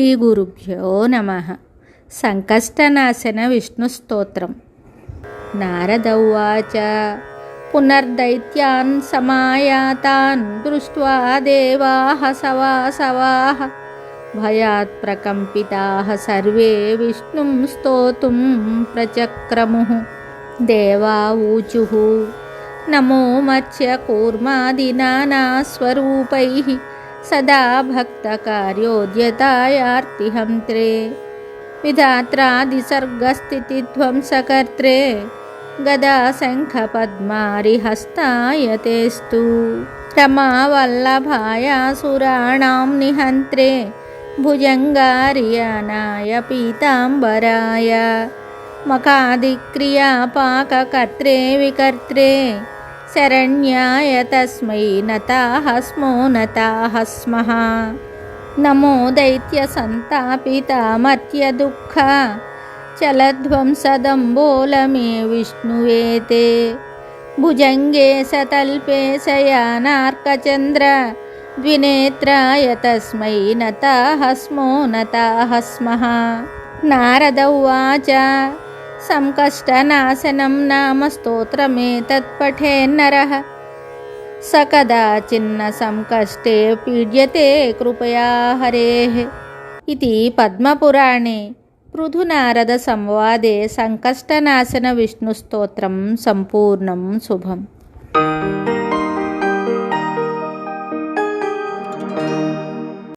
శ్రీగురుభ్యో నమః. సంకష్టనాశన విష్ణుస్తోత్రం. నారద ఉవాచ పునర్దైత్యాన్ సమాయాతాన్ దృష్ట్వా దేవాః సవాసవాః భయాత్ ప్రకంపితాః సర్వే విష్ణుం స్తోతుం ప్రచక్రముః. దేవా ఊచుః నమో మత్స్య కూర్మాదినానా స్వరూపైః సదా భక్తకార్యోద్యతాయార్తిహంత్రే విధాత్రాదిసర్గస్థితిధ్వంసకర్త్రే గదా శంఖ పద్మారిహస్తాయతేస్తు. రమావల్లభాయ సురాణాం నిహంత్రే భుజంగారియానాయ పీతాంబరాయ మకాదిక్రియాపాకకర్త్రే వికర్త్రే శరణ్యాయ తస్మై నతాః స్మో నతాః స్మః. నమో దైత్య సంతాపితామర్త్యదుఃఖ చలధ్వంసదంబోలమే విష్ణువే తే భుజంగే సతల్పే శయానార్కచంద్ర ద్వినేత్రాయ తస్మై నతాః స్మో నతాః స్మః. నారద ఉవాచ సంకష్టనాశనం నామ స్తోత్రమేతత్పఠేన్నరః స కదాచిన్న సంకష్టే పీడ్యతే కృపయా హరేః. ఇది పద్మపురాణే పృథునారద సంవాదే సంకష్టనాశన విష్ణుస్తోత్రం సంపూర్ణం శుభం.